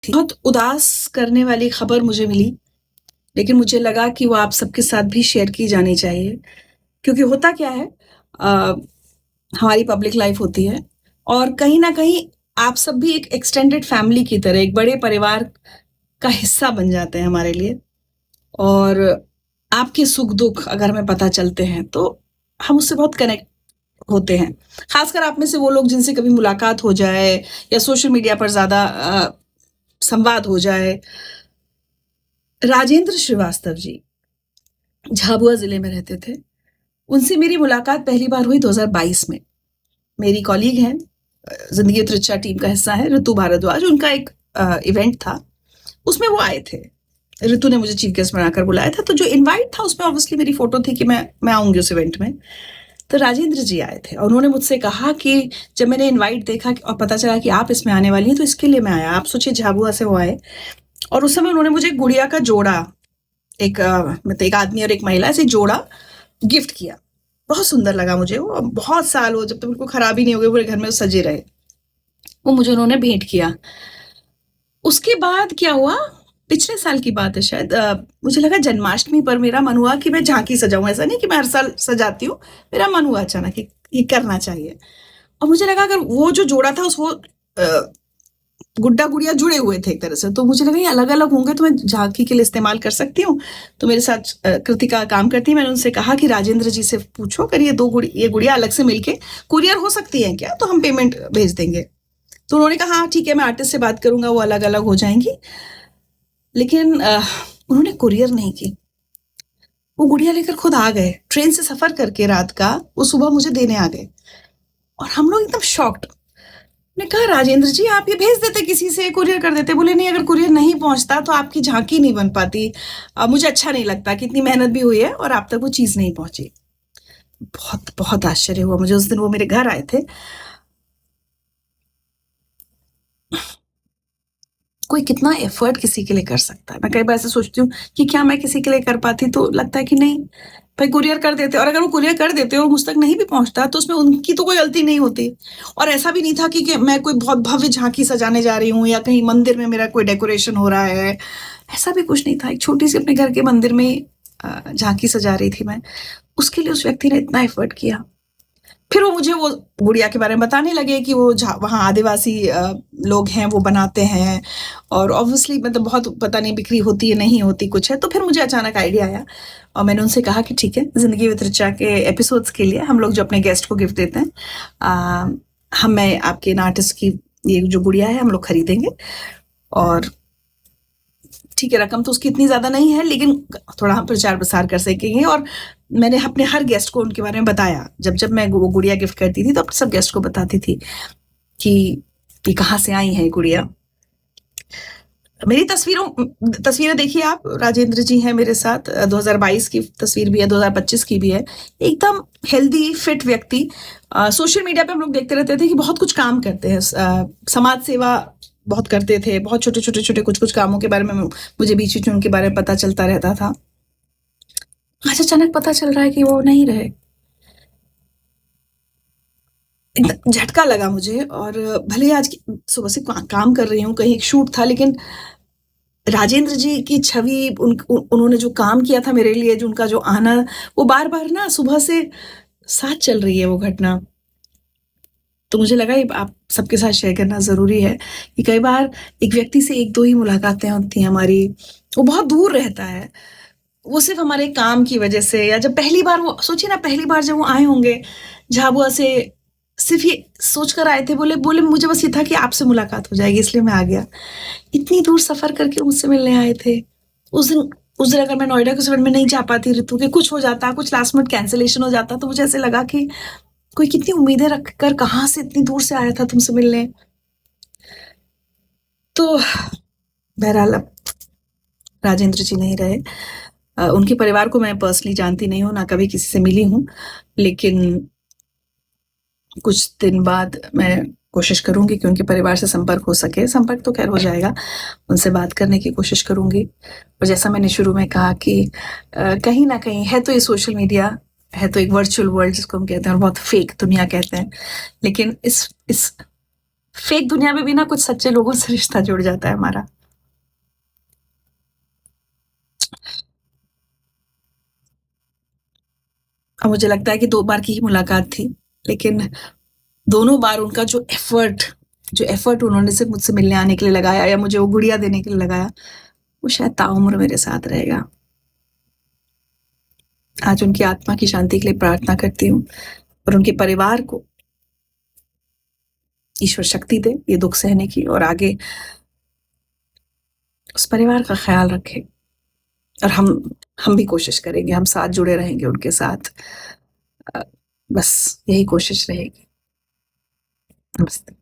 बहुत उदास करने वाली खबर मुझे मिली, लेकिन मुझे लगा कि वो आप सबके साथ भी शेयर की जानी चाहिए। क्योंकि होता क्या है, अ, हमारी पब्लिक लाइफ होती है और कहीं न कहीं आप सब भी एक एक्सटेंडेड फैमिली की तरह, एक बड़े परिवार का हिस्सा बन जाते हैं हमारे लिए। और आपके सुख-दुख अगर हमें पता चलते हैं, तो हम उससे बहुत कनेक्ट होते हैं। ख़ासकर आप में से वो लोग जिनसे कभी मुलाकात हो जाए या सोशल मीडिया पर ज़्यादा संवाद हो जाए। राजेंद्र श्रीवास्तव जी झाबुआ ज़िले में रहते थे। उनसे मेरी मुलाकात पहली बार हुई 2022 में। मेरी कॉलीग हैं, ज़िंदगी उतरी अच्छा टीम का हिस्सा है, ऋतु भारद्वाज। उनका एक इवेंट था, उसमें वो आए थे। ऋतु ने मुझे चीफ गेस्ट बनाकर बुलाया था, तो जो इनवाइट था उसमें ऑब्वियसली मेरी फ़ोटो थी कि मैं आऊँगी उस इवेंट में। तो राजेंद्र जी आए थे और उन्होंने मुझसे कहा कि जब मैंने इनवाइट देखा और पता चला कि आप इसमें आने वाली हैं, तो इसके लिए मैं आया। आप सोचिए झाबुआ से वो आए और उस समय उन्होंने मुझे गुड़िया का जोड़ा, मतलब एक आदमी और एक महिला, ऐसे जोड़ा गिफ्ट किया। बहुत सुंदर लगा मुझे वो, और बहुत साल हो, जब तक बिल्कुल खराब ही नहीं हो गए, पूरे घर में वो सजे रहे। वो मुझे उन्होंने भेंट किया। उसके बाद क्या हुआ, पिछले साल की बात है शायद, मुझे लगा जन्माष्टमी पर मेरा मन हुआ कि मैं झांकी सजाऊँ। ऐसा नहीं कि मैं हर साल सजाती हूँ, मेरा मन हुआ अचानक कि ये करना चाहिए। और मुझे लगा अगर वो जो जोड़ा था वो गुड्डा-गुड़िया जुड़े हुए थे एक तरह से, तो मुझे लगा ये अलग-अलग होंगे तो मैं झांकी के लिए इस्तेमाल कर सकती हूँ। तो मेरे साथ कृतिका काम करती है, मैंने उनसे कहा कि राजेंद्र जी से पूछो अगर ये गुड़िया अलग से मिलके कुरियर हो सकती है क्या? तो हम पेमेंट भेज देंगे। तो उन्होंने कहा हाँ ठीक है, मैं आर्टिस्ट से बात करूँगा, वो अलग-अलग हो जाएँगी। लेकिन उन्होंने कुरियर नहीं की। वो गुड़िया लेकर खुद आ गए, ट्रेन से सफ़र करके रात का, वो सुबह मुझे देने आ गए। और हम लोग एकदम शॉक्ड। मैंने कहा राजेंद्र जी आप ये भेज देते, किसी से कुरियर कर देते। बोले नहीं, अगर कुरियर नहीं पहुंचता तो आपकी झांकी नहीं बन पाती। मुझे अच्छा नहीं लगता कि इतनी मेहनत भी हुई है और आप तक वो चीज़ नहीं पहुंची। बहुत बहुत आश्चर्य हुआ मुझे। उस दिन वो मेरे घर आए थे। कोई कितना एफर्ट किसी के लिए कर सकता है। मैं कई बार ऐसे सोचती हूँ कि क्या मैं किसी के लिए कर पाती, तो लगता है कि नहीं, भाई कुरियर कर देते। और अगर वो कुरियर कर देते और मुझ तक नहीं भी पहुंचता तो उसमें उनकी तो कोई गलती नहीं होती। और ऐसा भी नहीं था कि मैं कोई बहुत भव्य झांकी सजाने जा रही हूँ या कहीं मंदिर में मेरा कोई डेकोरेशन हो रहा है, ऐसा भी कुछ नहीं था। एक छोटी सी अपने घर के मंदिर में झांकी सजा रही थी मैं। उसके लिए उस व्यक्ति ने इतना एफर्ट किया। फिर वो मुझे वो गुड़िया के बारे में बताने लगे कि वो वहाँ आदिवासी लोग हैं, वो बनाते हैं। और ऑब्वियसली मतलब बहुत पता नहीं बिक्री होती है नहीं होती कुछ है। तो फिर मुझे अचानक आइडिया आया और मैंने उनसे कहा कि ठीक है, जिंदगी विद ऋचा के एपिसोड्स के लिए हम लोग जो अपने गेस्ट को गिफ्ट देते हैं, मैं आपके इन आर्टिस्ट की ये जो गुड़िया है हम लोग खरीदेंगे। और ठीक है, रकम तो उसकी इतनी ज़्यादा नहीं है, लेकिन थोड़ा हम प्रचार प्रसार कर सकेंगे। और मैंने अपने हर गेस्ट को उनके बारे में बताया। जब मैं वो गुड़िया गिफ्ट करती थी तो अपने सब गेस्ट को बताती थी कि ये कहाँ से आई है गुड़िया। मेरी तस्वीरें देखिए आप, राजेंद्र जी हैं मेरे साथ। 2022 की तस्वीर भी है, 2025 की भी है। एकदम हेल्दी फिट व्यक्ति। सोशल मीडिया पे हम लोग देखते रहते थे कि बहुत कुछ काम करते हैं, समाज सेवा बहुत करते थे, बहुत छोटे छोटे छोटे कुछ कुछ कामों के बारे में मुझे बीच बीच में उनके बारे में पता चलता रहता था। आज अचानक पता चल रहा है कि वो नहीं रहे। एकदम झटका लगा मुझे। और भले ही आज सुबह से काम कर रही हूँ, कहीं एक शूट था, लेकिन राजेंद्र जी की छवि, उन्होंने जो काम किया था मेरे लिए, जो उनका जो आना, वो बार बार ना सुबह से साथ चल रही है वो घटना। तो मुझे लगा ये आप सबके साथ शेयर करना ज़रूरी है कि कई बार एक व्यक्ति से एक दो ही मुलाकातें होती हैं हमारी, वो बहुत दूर रहता है। वो सिर्फ हमारे काम की वजह से, या जब पहली बार वो सोचिए ना, पहली बार जब वो आए होंगे झाबुआ से, सिर्फ ये सोचकर आए थे, बोले बोले मुझे बस ये था कि आपसे मुलाकात हो जाएगी इसलिए मैं आ गया। इतनी दूर सफ़र करके मुझसे मिलने आए थे। उस दिन उस दिन अगर मैं नोएडा के उस इवेंट में नहीं जा पाती ऋतु के, कुछ हो जाता, कुछ लास्ट मिनट कैंसलेशन हो जाता, तो मुझे ऐसे लगा कि कोई कितनी उम्मीदें रखकर कहाँ से इतनी दूर से आया था तुमसे मिलने। तो बहरहाल अब राजेंद्र जी नहीं रहे। उनके परिवार को मैं पर्सनली जानती नहीं हूँ, ना कभी किसी से मिली हूँ, लेकिन कुछ दिन बाद मैं कोशिश करूँगी कि उनके परिवार से संपर्क हो सके। संपर्क तो खैर हो जाएगा, उनसे बात करने की कोशिश करूँगी। और जैसा मैंने शुरू में कहा कि कहीं न कहीं है तो ये सोशल मीडिया, है तो एक वर्चुअल वर्ल्ड जिसको हम कहते हैं, और बहुत फेक दुनिया कहते हैं। लेकिन इस फेक दुनिया में भी ना कुछ सच्चे लोगों से रिश्ता जुड़ जाता है हमारा। और मुझे लगता है कि 2 बार की ही मुलाकात थी, लेकिन दोनों बार उनका जो एफर्ट उन्होंने सिर्फ़ मुझसे मिलने आने के लिए लगाया या मुझे वो गुड़िया देने के लिए लगाया, वो शायद ताउम्र मेरे साथ रहेगा। आज उनकी आत्मा की शांति के लिए प्रार्थना करती हूँ और उनके परिवार को ईश्वर शक्ति दे ये दुःख सहने की और आगे उस परिवार का ख़्याल रखे और हम भी कोशिश करेंगे, हम साथ जुड़े रहेंगे उनके साथ। बस यही कोशिश रहेगी। नमस्ते।